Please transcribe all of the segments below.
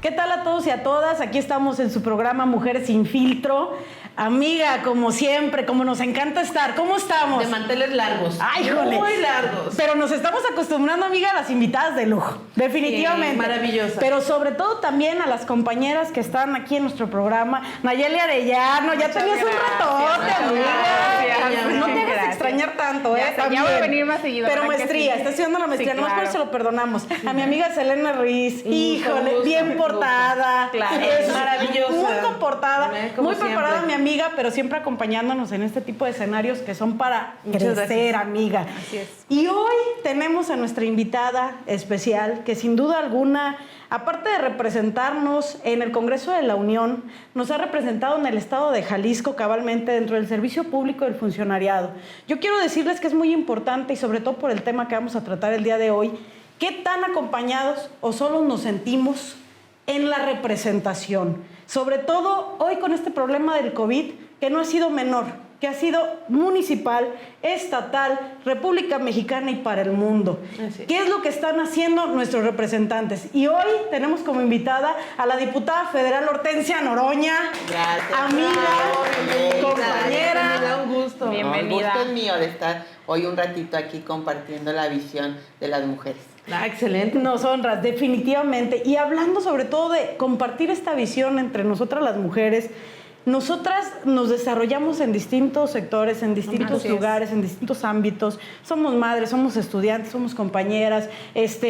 ¿Qué tal a todos y a todas? Aquí estamos en su programa Mujeres Sin Filtro. Amiga, como siempre, como nos encanta estar. ¿Cómo estamos? De manteles largos. ¡Ay, jole! Muy largos. Pero nos estamos acostumbrando, amiga, a las invitadas de lujo. Definitivamente. Sí, maravillosas. Pero sobre todo también a las compañeras que están aquí en nuestro programa. Nayeli Arellano, ya tenías un ratote, amiga. Gracias. No te hagas Gracias. extrañar tanto, ¿eh? Ya voy a venir más seguido. Pero ¿verdad que maestría, sí? está haciendo la maestría. Sí, Nomás por claro. eso lo perdonamos. A mi amiga Selena Ruiz, híjole, gusto, bien mucho portada. Claro. Es Maravillosa. Muy comportada, Como muy preparada siempre. mi amiga, pero siempre acompañándonos en este tipo de escenarios que son para Muchas crecer, gracias. amiga. Así es. Y hoy tenemos a nuestra invitada especial, que sin duda alguna, aparte de representarnos en el Congreso de la Unión, nos ha representado en el estado de Jalisco cabalmente dentro del servicio público del funcionariado. Yo quiero decirles que es muy importante y sobre todo por el tema que vamos a tratar el día de hoy, qué tan acompañados o solos nos sentimos en la representación. Sobre todo hoy con este problema del COVID, que no ha sido menor, que ha sido municipal, estatal, República Mexicana y para el mundo. Así es. ¿Qué es lo que están haciendo nuestros representantes? Y hoy tenemos como invitada a la diputada federal Hortensia Noroña, Gracias. amiga, Bienvenida. compañera. Me da un gusto. Bienvenida. El gusto es mío de estar hoy un ratito aquí compartiendo la visión de las mujeres. Excelente. Nos honras, definitivamente. Y hablando sobre todo de compartir esta visión entre nosotras las mujeres, nosotras nos desarrollamos en distintos sectores, en distintos Así es. lugares, en distintos ámbitos. Somos madres, somos estudiantes, somos compañeras,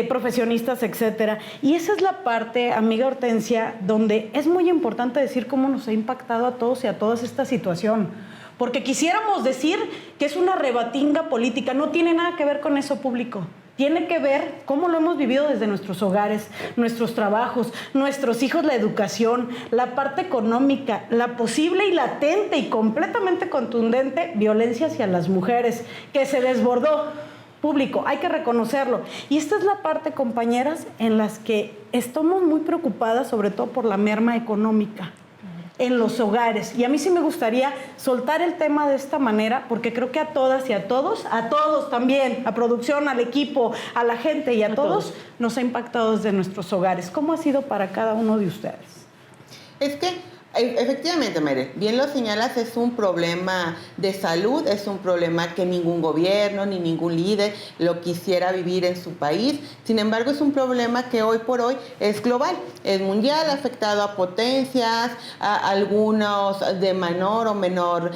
profesionistas, etcétera. Y esa es la parte, amiga Hortensia, donde es muy importante decir cómo nos ha impactado a todos y a todas esta situación. Porque quisiéramos decir que es una rebatinga política, no tiene nada que ver con eso, público. Tiene que ver cómo lo hemos vivido desde nuestros hogares, nuestros trabajos, nuestros hijos, la educación, la parte económica, la posible y latente y completamente contundente violencia hacia las mujeres, que se desbordó. Público, hay que reconocerlo. Y esta es la parte, compañeras, en las que estamos muy preocupadas, sobre todo por la merma económica en los hogares. Y a mí sí me gustaría soltar el tema de esta manera, porque creo que a todas y a todos también, a producción, al equipo, a la gente y a todos, nos ha impactado desde nuestros hogares. ¿Cómo ha sido para cada uno de ustedes? Es que efectivamente, Mere, bien lo señalas, es un problema de salud, es un problema que ningún gobierno ni ningún líder lo quisiera vivir en su país. Sin embargo, es un problema que hoy por hoy es global, es mundial, ha afectado a potencias, a algunos de menor o menor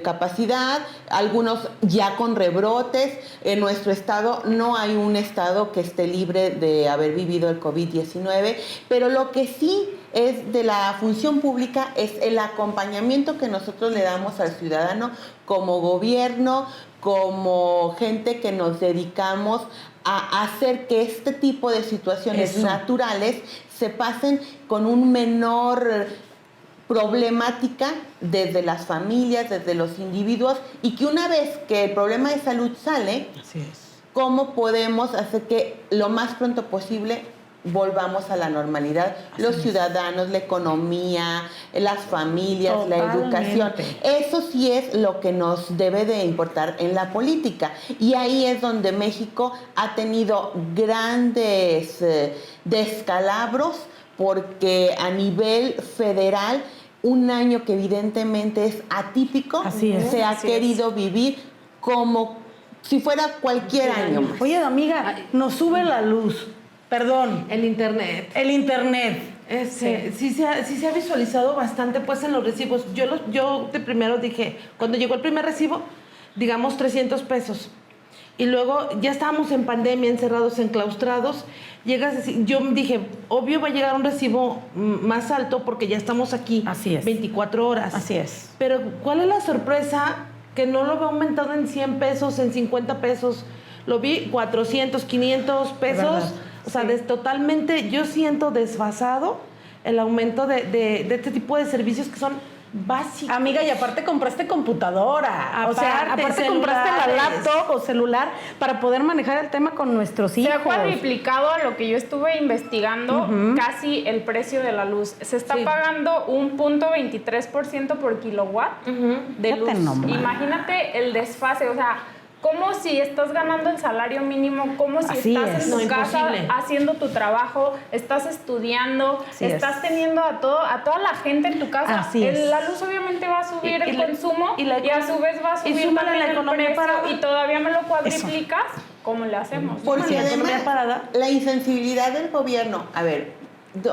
capacidad, algunos ya con rebrotes. En nuestro estado no hay un estado que esté libre de haber vivido el COVID-19, pero lo que sí es de la función pública es el acompañamiento que nosotros le damos al ciudadano como gobierno, como gente que nos dedicamos a hacer que este tipo de situaciones naturales se pasen con un menor problemática desde las familias, desde los individuos, y que una vez que el problema de salud sale, Así es. ¿cómo podemos hacer que lo más pronto posible volvamos a la normalidad? Los ciudadanos, la economía, las familias, la educación. Eso sí es lo que nos debe de importar en la política. Y ahí es donde México ha tenido grandes descalabros, porque a nivel federal, un año que evidentemente es atípico, se ha querido vivir como si fuera cualquier año más. Oye, amiga, nos sube la luz. Perdón. El internet. El internet. Sí se ha visualizado bastante pues en los recibos. Yo de primero dije, cuando llegó el primer recibo, digamos 300 pesos. Y luego ya estábamos en pandemia, encerrados, enclaustrados. Yo dije, obvio va a llegar un recibo más alto porque ya estamos aquí. Así es. 24 horas. Así es. Pero ¿cuál es la sorpresa? Que no lo veo aumentado en 100 pesos, en 50 pesos. Lo vi 400, 500 pesos. O sea, totalmente yo siento desfasado el aumento de este tipo de servicios que son básicos. Amiga, y aparte compraste computadora. Aparte compraste la celulares. laptop o celular para poder manejar el tema con nuestros Se hijos. ha cuadriplicado a lo que yo estuve investigando, casi el precio de la luz. Se está pagando un 0.23% por kilowatt de luz. Fíjate nomás. Imagínate el desfase, o sea, como si estás ganando el salario mínimo, como si Así estás es. en tu No, casa imposible. haciendo tu trabajo, estás estudiando, Así estás es. teniendo a toda la gente en tu casa. Así es. La luz obviamente va a subir Y el la- consumo y y, la- a su vez va a y subir súmale también la el economía precio parada. y todavía me lo cuadriplicas. ¿Cómo le hacemos? Porque Sí, la economía además, parada. la insensibilidad del gobierno, a ver,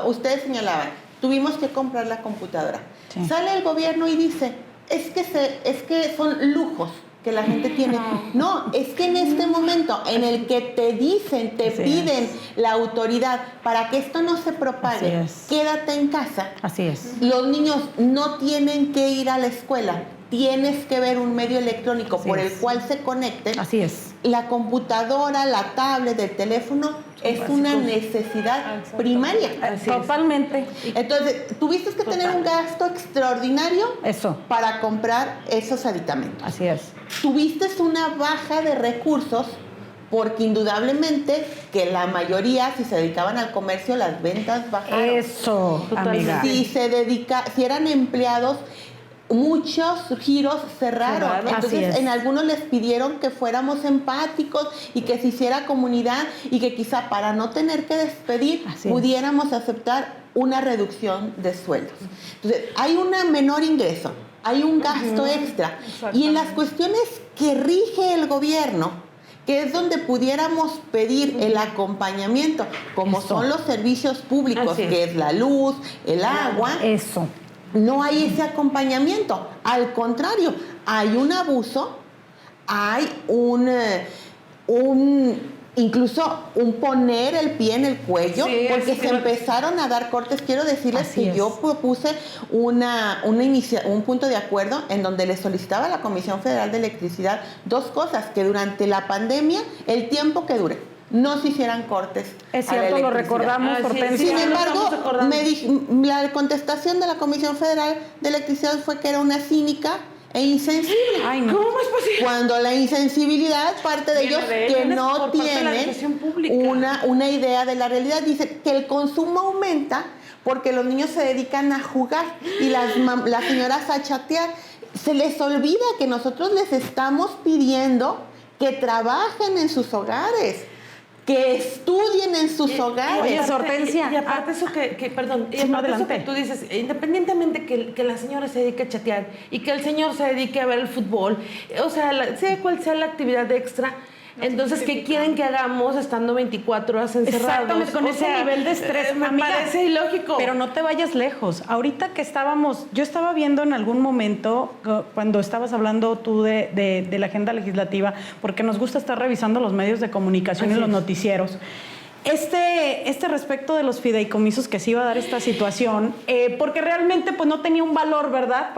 ustedes señalaban, tuvimos que comprar la computadora. Sí. Sale el gobierno y dice, es que son lujos que la gente tiene. No, es que en este momento en el que te dicen, te Así piden la autoridad para que esto no se propague, Así es. quédate en casa. Así es. Los niños no tienen que ir a la escuela, tienes que ver un medio electrónico Así por es. el cual se conecten. Así es. La computadora, la tablet, el teléfono es una necesidad Exacto. primaria. Así es. Totalmente. Entonces, tuviste que tener un gasto extraordinario Eso. para comprar esos aditamentos. Así es. Tuviste una baja de recursos porque indudablemente que la mayoría, si se dedicaban al comercio, las ventas bajaron. Eso, Totalmente. amiga. Si eran empleados, muchos giros cerraron. Cerraron. Entonces, Así es. en algunos les pidieron que fuéramos empáticos y que se hiciera comunidad y que quizá para no tener que despedir Así es. pudiéramos aceptar una reducción de sueldos. Entonces, hay un menor ingreso, hay un gasto extra. Y en las cuestiones que rige el gobierno, que es donde pudiéramos pedir el acompañamiento, como Eso. son los servicios públicos, Así es. que es la luz, el agua, Eso. no hay ese acompañamiento. Al contrario, hay un abuso, hay incluso un poner el pie en el cuello, Sí, porque así se que- empezaron a dar cortes. Quiero decirles Así que es. yo propuse un punto de acuerdo en donde le solicitaba a la Comisión Federal de Electricidad dos cosas: que durante la pandemia, el tiempo que dure, no se hicieran cortes. Es a la cierto, lo electricidad. recordamos, Ah, sí, Hortensia. Sin Sí, lo embargo, estamos acordando. la contestación de la Comisión Federal de Electricidad fue que era una cínica e insensible. Ay, no. ¿Cómo es posible? Cuando la insensibilidad parte de Viene ellos de que ellos, no por parte de la tienen administración pública. una idea de la realidad. Dice que el consumo aumenta porque los niños se dedican a jugar y las señoras a chatear. Se les olvida que nosotros les estamos pidiendo que trabajen en sus hogares, que estudien en sus hogares. Oye, Hortensia. Y aparte eso perdón, y Sí, no, aparte eso adelante. que tú dices, independientemente que la señora se dedique a chatear y que el señor se dedique a ver el fútbol, o sea, sea cual sea la actividad extra, entonces, ¿qué quieren que hagamos estando 24 horas encerrados? Exactamente, con O ese sea, nivel de estrés. me Amiga, parece ilógico. Pero no te vayas lejos. Ahorita que yo estaba viendo en algún momento, cuando estabas hablando tú de la agenda legislativa, porque nos gusta estar revisando los medios de comunicación Así y los es. noticieros. Este respecto de los fideicomisos que se iba a dar esta situación, porque realmente pues no tenía un valor, ¿verdad?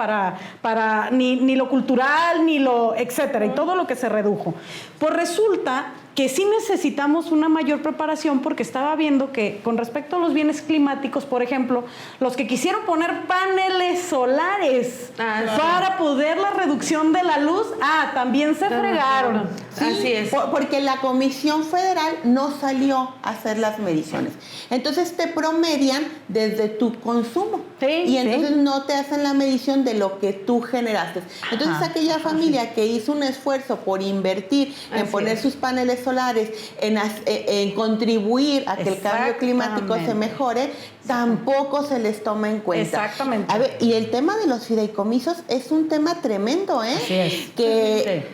Para ni lo cultural, ni lo etcétera, y todo lo que se redujo. Pues resulta que sí necesitamos una mayor preparación, porque estaba viendo que con respecto a los bienes climáticos, por ejemplo, los que quisieron poner paneles solares para poder la reducción de la luz, también se fregaron. Sí, Así es. Porque la Comisión Federal no salió a hacer las mediciones. Entonces te promedian desde tu consumo. Sí, y entonces sí. no te hacen la medición de lo que tú generaste. Entonces Ajá. aquella familia que hizo un esfuerzo por invertir en Así poner es. sus paneles solares, en contribuir a que el cambio climático se Exactamente. mejore, tampoco se les toma en cuenta. Exactamente. A ver, y el tema de los fideicomisos es un tema tremendo, ¿eh? Así es. Que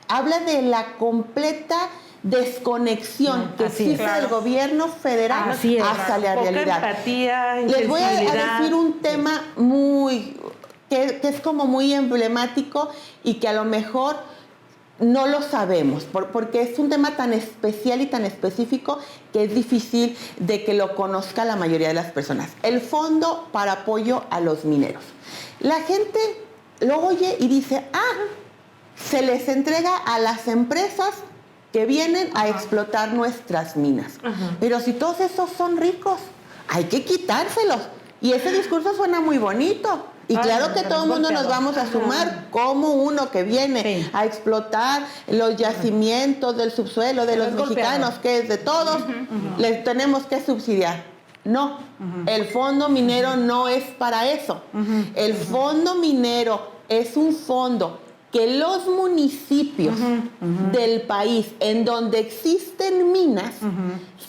habla de la completa desconexión que Así es. existe del gobierno federal Así es. hacia la Poca realidad. empatía, Les voy a insensibilidad. decir un tema que es como muy emblemático y que a lo mejor no lo sabemos, porque es un tema tan especial y tan específico que es difícil de que lo conozca la mayoría de las personas. El Fondo para Apoyo a los Mineros. La gente lo oye y dice, se les entrega a las empresas que vienen a explotar nuestras minas. Pero si todos esos son ricos, hay que quitárselos. Y ese discurso suena muy bonito. Y claro que todo el mundo nos vamos a sumar como uno que viene a explotar los yacimientos del subsuelo de los mexicanos, que es de todos, les tenemos que subsidiar. No, el fondo minero no es para eso. El fondo minero es un fondo que los municipios del país en donde existen minas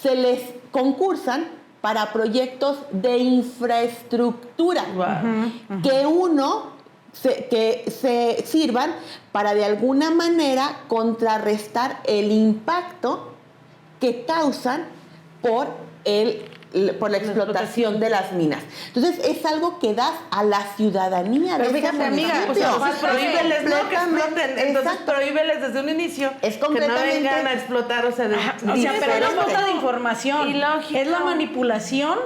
se les concursan para proyectos de infraestructura que se sirvan para de alguna manera contrarrestar el impacto que causan por la explotación de las minas. Entonces, es algo que das a la ciudadanía. Pero de fíjate, ese amiga, municipio. Pues prohíbeles, ¿no? Que exploten. Entonces, Exacto. prohíbeles desde un inicio Es que no completamente- vengan a explotar, o sea, pero no es falta de información. Ilógico. Es la manipulación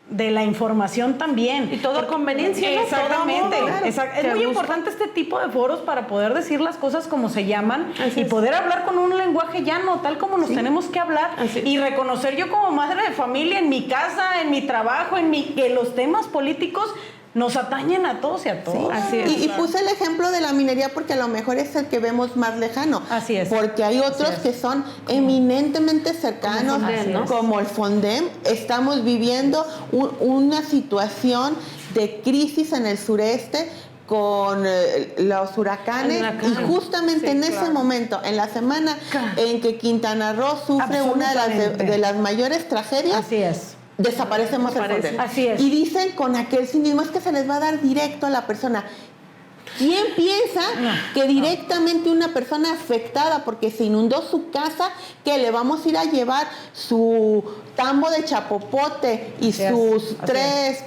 de la información también. Y todo conveniencia, ¿no? Exactamente. Todo amor. Es Que muy busca. importante este tipo de foros para poder decir las cosas como se llaman Así y es. poder hablar con un lenguaje llano, tal como nos tenemos que hablar. Así es. Y reconocer yo como madre de familia, en mi casa, en mi trabajo, que los temas políticos nos atañen a todos y a todos. Sí. Así es. Y puse el ejemplo de la minería porque a lo mejor es el que vemos más lejano. Así es. Porque hay otros que son eminentemente cercanos, Como el Fondem, ¿no? como el Fondem. Estamos viviendo una situación de crisis en el sureste con los huracanes, y justamente en ese momento, en la semana en que Quintana Roo sufre una de las mayores tragedias, Así es. desaparecemos el Desaparece. Fondem. Así es. Y dicen con aquel cinismo, es que se les va a dar directo a la persona. ¿Quién piensa que directamente una persona afectada porque se inundó su casa, que le vamos a ir a llevar su tambo de chapopote y Así es, sus así tres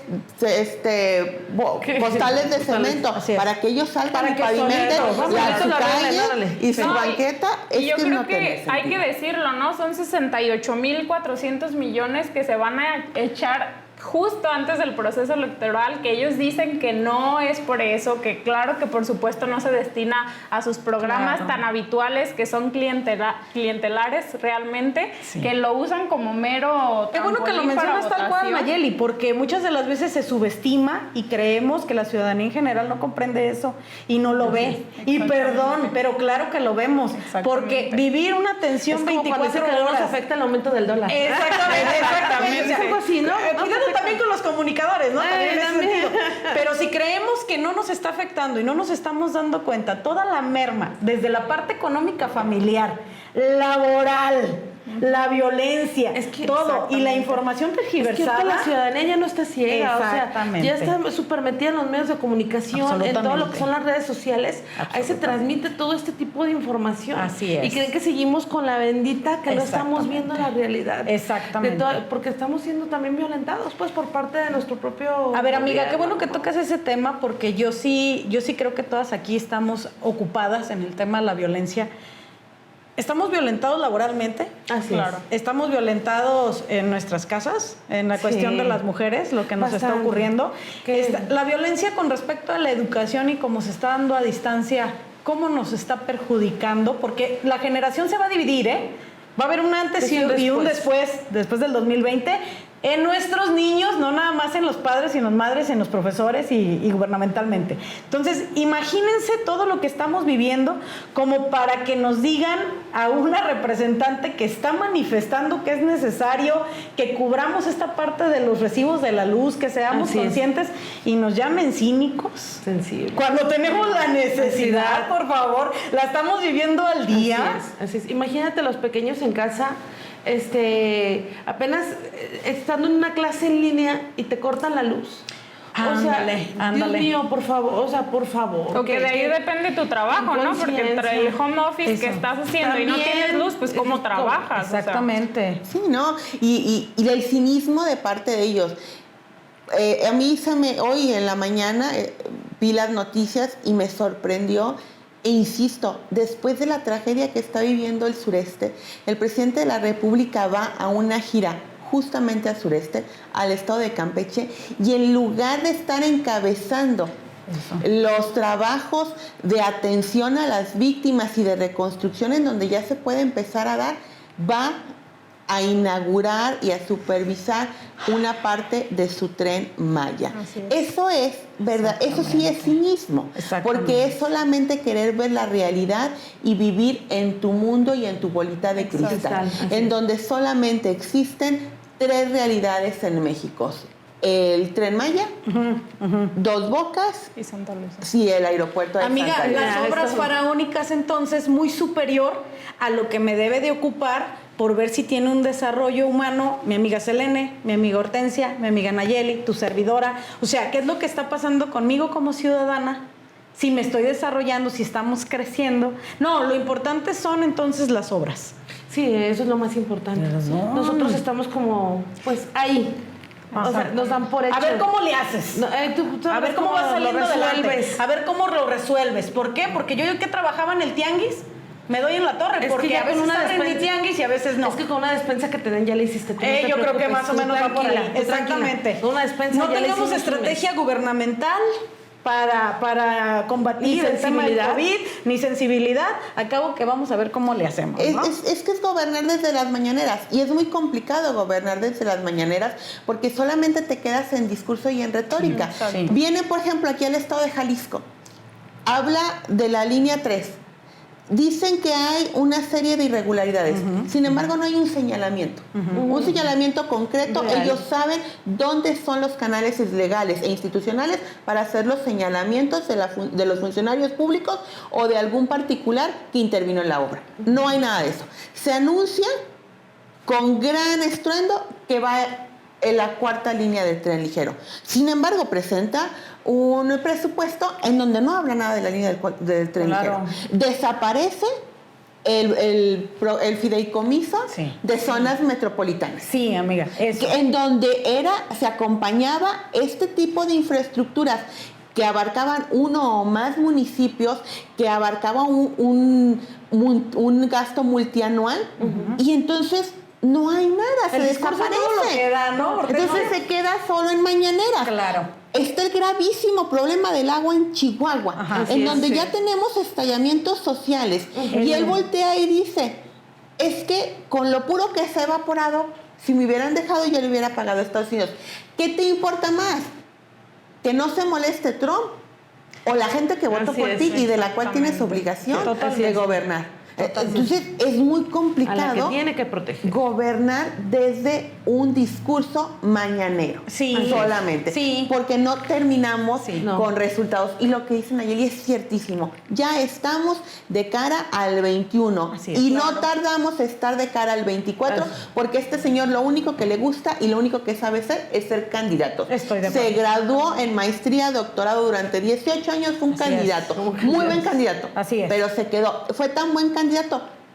postales de cemento Así es. para que ellos salgan Para y que pavimenten solito, su órale, calle órale. y su No, banqueta? Y yo que creo no tiene que hay sentido. que decirlo, ¿no? Son 68,400 millones que se van a echar justo antes del proceso electoral, que ellos dicen que no es por eso, que claro que por supuesto no se destina a sus programas Claro. tan habituales que son clientelares realmente, que lo usan como mero Qué bueno que lo trampolín para mencionas tal cual, votación. Nayeli, porque muchas de las veces se subestima y creemos que la ciudadanía en general no comprende eso y no lo ve. Y perdón, pero claro que lo vemos, porque vivir una tensión Es como cuando 24 dice que no nos horas. afecta el aumento del dólar. Exactamente. Es algo así, ¿no? Cuidado también con los comunicadores, ¿no? También en ese también. sentido. Pero si creemos que no nos está afectando y no nos estamos dando cuenta, toda la merma, desde la parte económica familiar, laboral, la violencia, Es que todo, y la información Es que tergiversada. ahorita la ciudadanía ya no está ciega, o sea, Exactamente. ya está súper metida en los medios de comunicación, en todo lo Absolutamente. que son las redes sociales. Ahí se transmite todo este tipo de información. Así es. Y creen que seguimos con la bendita que no estamos Exactamente. viendo la realidad. Exactamente. Porque estamos siendo también violentados, pues, por parte de nuestro propio... A ver, amiga, qué gobierno, bueno que ¿no? tocas ese tema, porque yo sí creo que todas aquí estamos ocupadas en el tema de la violencia. Estamos violentados laboralmente. Así es. Estamos violentados en nuestras casas, en la Sí. cuestión de las mujeres, lo que nos está Bastante. ocurriendo. ¿Qué? La violencia con respecto a la educación y cómo se está dando a distancia, cómo nos está perjudicando, porque la generación se va a dividir, ¿eh? Va a haber un antes y un después del 2020, en nuestros niños, no nada más en los padres y en las madres, en los profesores y gubernamentalmente. Entonces, imagínense todo lo que estamos viviendo como para que nos digan a una representante que está manifestando que es necesario que cubramos esta parte de los recibos de la luz, que seamos Así es. conscientes y nos llamen cínicos. Sensible. Cuando tenemos la necesidad, por favor, la estamos viviendo al día. Así es. Imagínate los pequeños en casa, apenas estando en una clase en línea y te cortan la luz. Ándale, ándale. Dios mío, por favor, por favor. Porque de ahí depende tu trabajo, ¿no? Porque el home office que Eso. estás haciendo y no También. tienes luz, pues ¿cómo Eso. trabajas? O sea, Exactamente. Sí, ¿no? Y el cinismo de parte de ellos. A mí hoy en la mañana vi las noticias y me sorprendió. E insisto, después de la tragedia que está viviendo el sureste, el presidente de la República va a una gira justamente al sureste, al estado de Campeche, y en lugar de estar encabezando los trabajos de atención a las víctimas y de reconstrucción en donde ya se puede empezar a dar, va a inaugurar y a supervisar una parte de su tren Maya. Eso es verdad, eso sí es cinismo, porque es solamente querer ver la realidad y vivir en tu mundo y en tu bolita de cristal, en donde solamente existen tres realidades en México: el Tren Maya, Dos Bocas Y Santa Lucía. y el aeropuerto de Amiga, Santa Lucía. las obras faraónicas entonces muy superior a lo que me debe de ocupar por ver si tiene un desarrollo humano mi amiga Selene, mi amiga Hortensia, mi amiga Nayeli, tu servidora. O sea, ¿qué es lo que está pasando conmigo como ciudadana? Si me estoy desarrollando, si estamos creciendo. No, lo importante son entonces las obras. Sí, eso es lo más importante. No. Nosotros estamos como, pues, ahí. O sea, nos dan por hecho. A ver cómo le haces. No, tú A ver cómo vas saliendo lo adelante. resuelves. A ver cómo lo resuelves. ¿Por qué? Porque yo que trabajaba en el tianguis, me doy en la torre. Es que porque ya a veces con una abren mi despensa- tianguis y a veces no. Es que con una despensa que te den ya le hiciste. Tú no te Yo creo que preocupes, más o tú menos va por ahí. tranquila, tú Exactamente. tranquila. Con una despensa no ya le tengamos hicimos un estrategia gubernamental para combatir Ni el tema del sensibilidad. COVID, ni sensibilidad. Acabo que vamos a ver cómo le hacemos, ¿no? Es que es gobernar desde las mañaneras y es muy complicado gobernar desde las mañaneras porque solamente te quedas en discurso y en retórica. Sí. Viene, por ejemplo, aquí al estado de Jalisco, habla de la línea 3. Dicen que hay una serie de irregularidades, sin embargo no hay un señalamiento, un señalamiento concreto. Real. Ellos saben dónde son los canales legales e institucionales para hacer los señalamientos de los funcionarios públicos o de algún particular que intervino en la obra. No hay nada de eso. Se anuncia con gran estruendo que va en la cuarta línea del tren ligero. Sin embargo, presenta un presupuesto en donde no habla nada de la línea del tren Claro. ligero. Desaparece el fideicomiso Sí. de zonas metropolitanas. Sí, amiga, eso. En donde se acompañaba este tipo de infraestructuras que abarcaban uno o más municipios, que abarcaba un gasto multianual, y entonces no hay nada, se El discurso desaparece. no lo queda, ¿no? Porque Entonces no- se queda solo en mañaneras. Claro. Está el gravísimo problema del agua en Chihuahua, Ajá. en donde ya tenemos estallamientos sociales. Y él voltea y dice, es que con lo puro que se ha evaporado, si me hubieran dejado yo le hubiera pagado a Estados Unidos. ¿Qué te importa más? ¿Que no se moleste Trump? ¿O la gente que votó Así por es, ti y de la cual tienes exactamente. obligación Totalmente. de gobernar? Entonces es muy A la que complicado tiene que proteger. gobernar desde un discurso mañanero. Sí. Solamente. Sí. Porque no terminamos No. con resultados. Y lo que dice Nayeli es ciertísimo. Ya estamos de cara al 21. Así es, y claro. no tardamos a estar de cara al 24, porque este señor lo único que le gusta y lo único que sabe ser es ser candidato. Estoy de Se acuerdo. graduó en maestría, doctorado durante 18 años, fue un Así es. candidato. Muy buen candidato. Así es. Pero se quedó. Fue tan buen candidato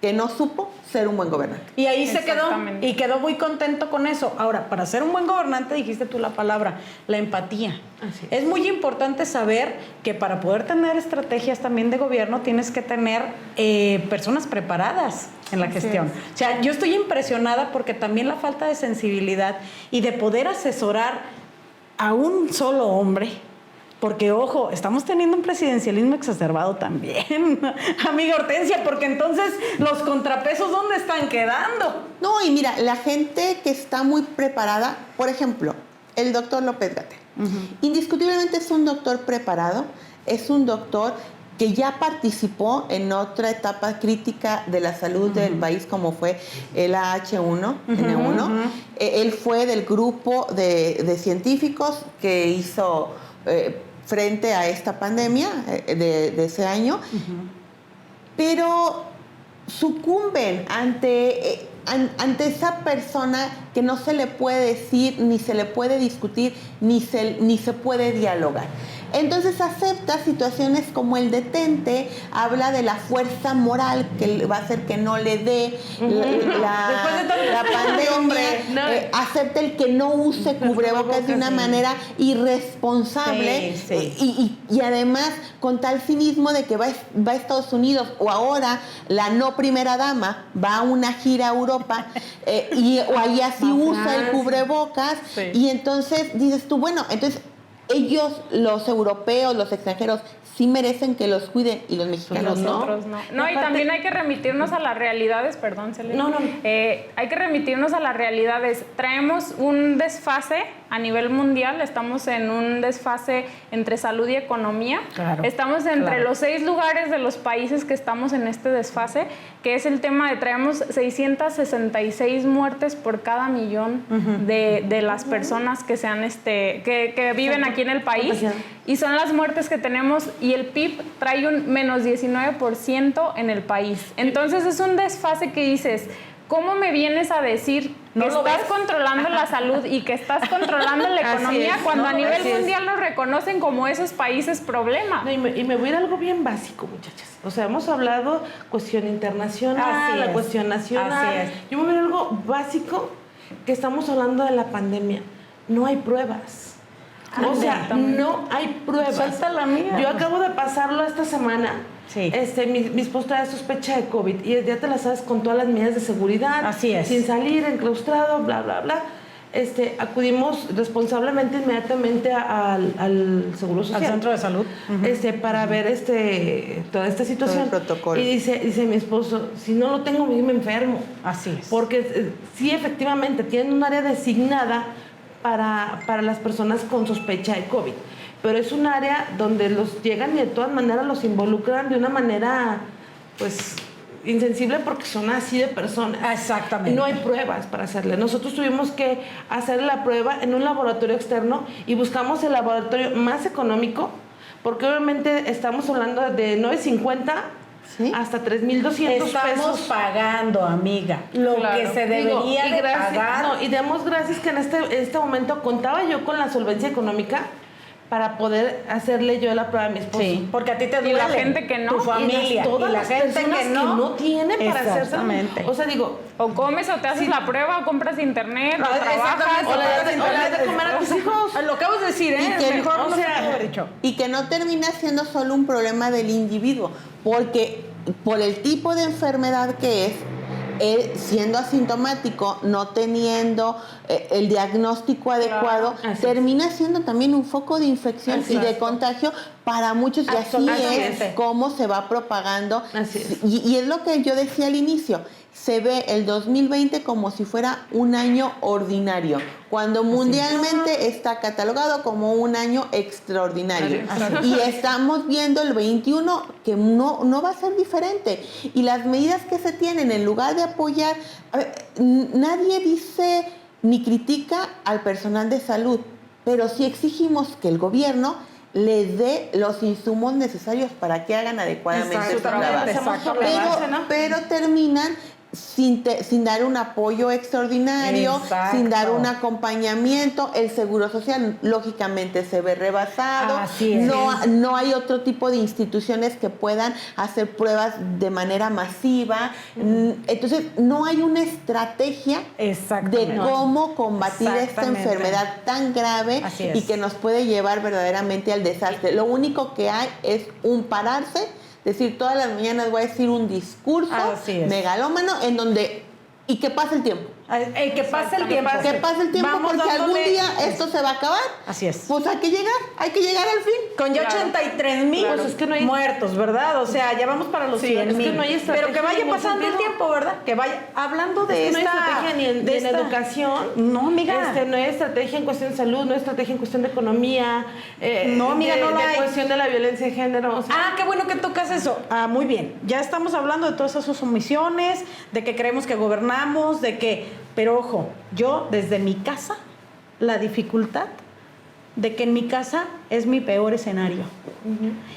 que no supo ser un buen gobernante. Y ahí se quedó Exactamente. y quedó muy contento con eso. Ahora, para ser un buen gobernante, dijiste tú la palabra, la empatía. Así Es muy importante saber que para poder tener estrategias también de gobierno tienes que tener personas preparadas en la Así gestión. es. O sea, yo estoy impresionada porque también la falta de sensibilidad y de poder asesorar a un solo hombre. Porque, ojo, estamos teniendo un presidencialismo exacerbado también, amiga Hortensia, porque entonces los contrapesos, ¿dónde están quedando? No, y mira, la gente que está muy preparada, por ejemplo, el doctor López-Gatell, indiscutiblemente es un doctor preparado, es un doctor que ya participó en otra etapa crítica de la salud del país, como fue el H1N1. Él fue del grupo de científicos que hizo frente a esta pandemia de ese año, pero sucumben ante esa persona que no se le puede decir, ni se le puede discutir, ni se puede dialogar. Entonces acepta situaciones como el detente, habla de la fuerza moral que va a hacer que no le dé Después de todo la este pandemia, hombre, no. acepta el que no use cubrebocas de una sí. manera irresponsable, Sí, sí. y además con tal cinismo de que va a Estados Unidos, o ahora la no primera dama va a una gira a Europa o ahí así Va a usa el Francia. cubrebocas, Sí. y entonces dices tú, bueno, entonces ellos, los europeos, los extranjeros, sí merecen que los cuiden y los mexicanos no. Nosotros no. No, y Aparte- también hay que remitirnos a las realidades, perdón, Selena. No. Hay que remitirnos a las realidades. Traemos un desfase a nivel mundial. Estamos en un desfase entre salud y economía. Claro, estamos entre claro. los 6 lugares de los países que estamos en este desfase, que es el tema de traemos 666 muertes por cada millón de las personas que sean que viven aquí en el país, y son las muertes que tenemos, y el PIB trae un menos 19% en el país. Entonces es un desfase que dices, ¿cómo me vienes a decir que estás controlando la salud y que estás controlando la economía cuando a nivel mundial nos reconocen como esos países problema? No, y me voy a ir a algo bien básico, muchachas. O sea, hemos hablado cuestión internacional, la cuestión nacional. Así es. Yo me voy a ir a algo básico, que estamos hablando de la pandemia. No hay pruebas. O sea, no hay pruebas. Suelta la mía. Yo acabo de pasarlo esta semana. Sí. Mi esposo trae sospecha de COVID y ya te la sabes con todas las medidas de seguridad. Así es. Sin salir, enclaustrado, bla, bla, bla. Acudimos responsablemente inmediatamente al Seguro Social. Al centro de salud. Para ver toda esta situación. Todo el protocolo. Y dice mi esposo, si no lo tengo, me enfermo. Así es. Porque sí, efectivamente, tienen un área designada para las personas con sospecha de COVID. Pero es un área donde los llegan y de todas maneras los involucran de una manera, pues, insensible, porque son así de personas. Exactamente. Y no hay pruebas para hacerle. Nosotros tuvimos que hacer la prueba en un laboratorio externo y buscamos el laboratorio más económico, porque obviamente estamos hablando de $9.50 hasta $3,200 Estamos pagando, amiga, lo Claro. que se debería de pagar. No, y demos gracias que en este momento contaba yo con la solvencia económica para poder hacerle yo la prueba a mi esposo. Sí, porque a ti te Y duele. la gente que no. Tu familia. Todas y la las gente personas que no tiene para hacerse. Exactamente. O sea, digo, O comes o te haces la prueba, o compras internet, o trabajas. Exactamente. o le das de comer a tus hijos. Lo acabas de decir, ¿eh? Y que- Mejor no o se sea, puede haber dicho. Y que no termina siendo solo un problema del individuo, porque por el tipo de enfermedad que es, él siendo asintomático, no teniendo el diagnóstico adecuado, así termina siendo también un foco de infección y de contagio para muchos, y así Absolutamente. es como se va propagando. Así es. Y es lo que yo decía al inicio, se ve el 2020 como si fuera un año ordinario, cuando mundialmente está catalogado como un año extraordinario. Y estamos viendo el 21 que no va a ser diferente. Y las medidas que se tienen, en lugar de apoyar, a ver, nadie dice ni critica al personal de salud, pero sí exigimos que el gobierno les dé los insumos necesarios para que hagan adecuadamente su trabajo. Pero terminan sin dar un apoyo extraordinario, Exacto. sin dar un acompañamiento. El Seguro Social lógicamente se ve rebasado. Así es. No hay otro tipo de instituciones que puedan hacer pruebas de manera masiva. Entonces no hay una estrategia Exactamente. de cómo combatir esta Exactamente. enfermedad tan grave Así es. y que nos puede llevar verdaderamente al desastre. Lo único que hay es un pararse, decir, todas las mañanas voy a decir un discurso Así es. megalómano en donde, y que pase el tiempo. Que pase el tiempo. Que pase el tiempo, Vamos porque algún dándole- día esto se va a acabar. Así es. Pues hay que llegar al fin. Con ya 83,000 Pues es que no hay- muertos, ¿verdad? O sea, ya vamos para los Sí, 100,000. es que no hay estrategia Pero que vaya en ningún pasando el sentido. tiempo, ¿verdad? Que vaya hablando de Es que esta... no hay estrategia ni en de esta- educación. No, amiga. No hay estrategia en cuestión de salud, no hay estrategia en cuestión de economía. No, amiga, no la de hay. cuestión de la violencia de género. O sea, Ah, qué bueno que tocas eso. Ah, muy bien. Ya estamos hablando de todas esas omisiones, de que creemos que gobernamos, de que... Pero ojo, yo desde mi casa, la dificultad de que en mi casa es mi peor escenario.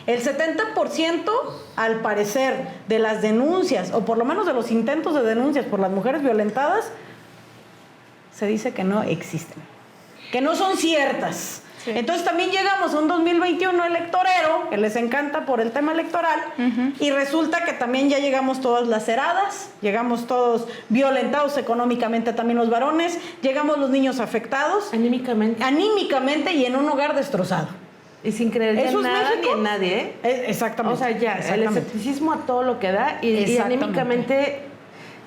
El 70%, al parecer, de las denuncias, o por lo menos de los intentos de denuncias por las mujeres violentadas, se dice que no existen, que no son ciertas. Sí. Entonces también llegamos a un 2021 electorero, que les encanta por el tema electoral, y resulta que también ya llegamos todas laceradas, llegamos todos violentados económicamente, también los varones, llegamos los niños afectados, anímicamente y en un hogar destrozado. y sin creer ya ¿Eso en es nada México? ni en nadie, ¿eh? Exactamente. O sea, ya, el Exactamente. escepticismo a todo lo que da y Exactamente. anímicamente...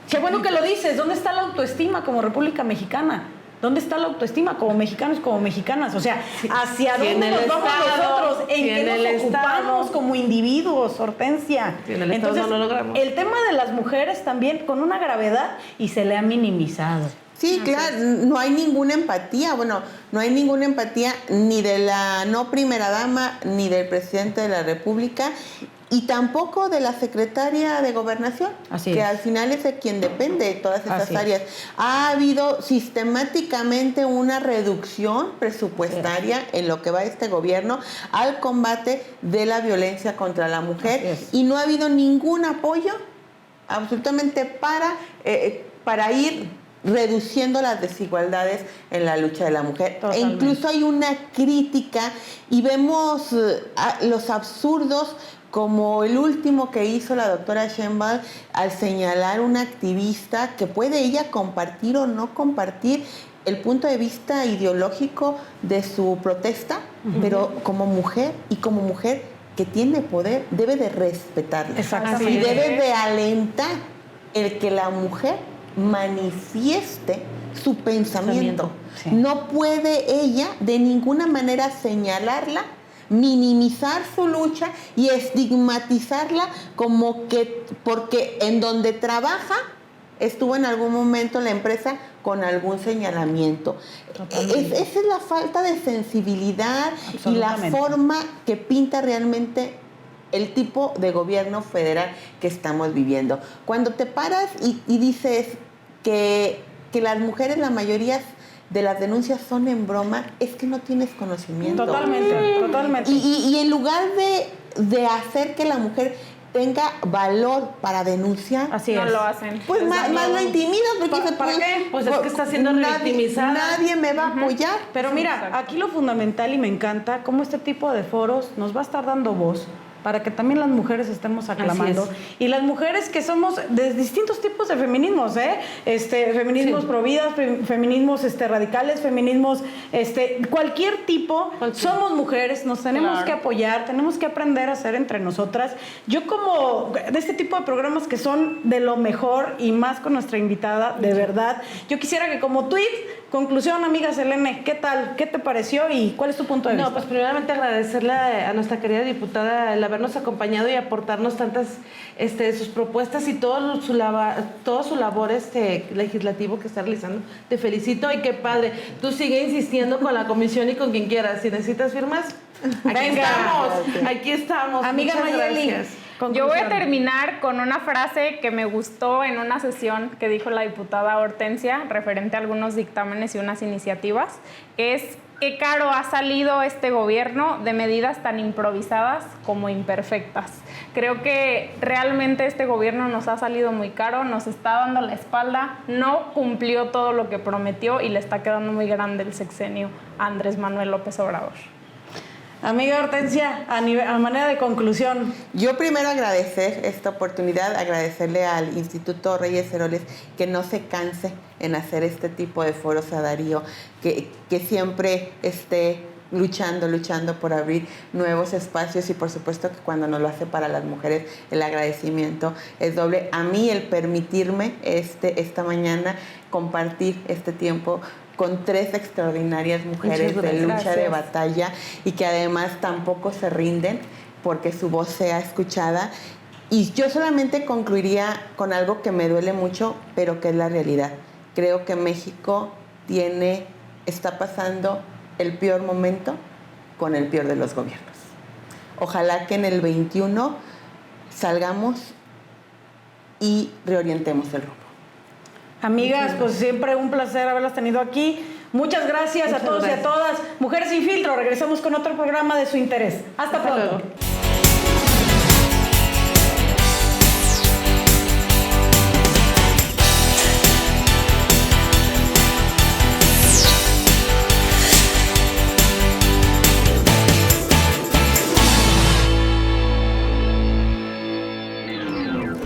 Qué bueno que lo dices. ¿Dónde está la autoestima como República Mexicana? ¿Dónde está la autoestima como mexicanos, como mexicanas? O sea, ¿hacia Sí, en dónde el nos vamos Estado, nosotros? ¿En sí, qué en nos el ocupamos Estado. como individuos, Hortensia? Sí, en el Estado no lo logramos. el tema de las mujeres también con una gravedad y se le ha minimizado. Sí, claro, no hay ninguna empatía. Bueno, no hay ninguna empatía ni de la no primera dama, ni del presidente de la República, y tampoco de la secretaria de Gobernación, que al final es de quien depende de todas estas áreas. Ha habido sistemáticamente una reducción presupuestaria en lo que va este gobierno al combate de la violencia contra la mujer, y no ha habido ningún apoyo absolutamente para ir reduciendo las desigualdades en la lucha de la mujer. E incluso hay una crítica y vemos los absurdos, como el último que hizo la doctora Sheinbaum al señalar una activista que puede ella compartir o no compartir el punto de vista ideológico de su protesta, pero como mujer que tiene poder, debe de respetarla. Y debe de alentar el que la mujer manifieste su pensamiento. No puede ella de ninguna manera señalarla, minimizar su lucha y estigmatizarla como que porque en donde trabaja estuvo en algún momento la empresa con algún señalamiento. Esa es la falta de sensibilidad y la forma que pinta realmente el tipo de gobierno federal que estamos viviendo. Cuando te paras y dices que las mujeres, la mayoría de las denuncias son en broma, es que no tienes conocimiento. Totalmente. Y en lugar de hacer que la mujer tenga valor para denunciar, no lo hacen. Pues más lo intimidan, porque ¿Para qué? Pues es que está siendo revictimizada. Nadie me va a apoyar. Pero mira, aquí lo fundamental, y me encanta, cómo este tipo de foros nos va a estar dando voz para que también las mujeres estemos aclamando. Y las mujeres que somos de distintos tipos de feminismos, feminismos providas, feminismos radicales, feminismos, cualquier tipo, somos mujeres, nos tenemos que apoyar, tenemos que aprender a hacer entre nosotras. Yo como de este tipo de programas que son de lo mejor y más con nuestra invitada, de verdad, yo quisiera que como tweet, conclusión, amiga Selene, ¿qué tal? ¿Qué te pareció y cuál es tu punto de vista? No, pues primeramente agradecerle a nuestra querida diputada el habernos acompañado y aportarnos tantas sus propuestas y todo su labor legislativo que está realizando. Te felicito y qué padre. Tú sigue insistiendo con la comisión y con quien quieras. Si necesitas firmas, aquí estamos. Amiga Muchas Mayeli, gracias. Yo voy a terminar con una frase que me gustó en una sesión que dijo la diputada Hortensia referente a algunos dictámenes y unas iniciativas, que es: qué caro ha salido este gobierno de medidas tan improvisadas como imperfectas. Creo que realmente este gobierno nos ha salido muy caro, nos está dando la espalda, no cumplió todo lo que prometió y le está quedando muy grande el sexenio a Andrés Manuel López Obrador. Amiga Hortensia, a manera de conclusión. Yo primero agradecer esta oportunidad, agradecerle al Instituto Reyes Heroles que no se canse en hacer este tipo de foros a Darío, que siempre esté luchando por abrir nuevos espacios, y por supuesto que cuando nos lo hace para las mujeres el agradecimiento es doble. A mí el permitirme esta mañana compartir este tiempo con 3 extraordinarias mujeres de lucha, de batalla, y que además tampoco se rinden porque su voz sea escuchada. Y yo solamente concluiría con algo que me duele mucho, pero que es la realidad. Creo que México está pasando el peor momento con el peor de los gobiernos. Ojalá que en el 21 salgamos y reorientemos el rumbo. Amigas, pues siempre un placer haberlas tenido aquí. Muchas gracias a todos y a todas. Mujeres sin filtro, regresamos con otro programa de su interés. Hasta pronto. Luego.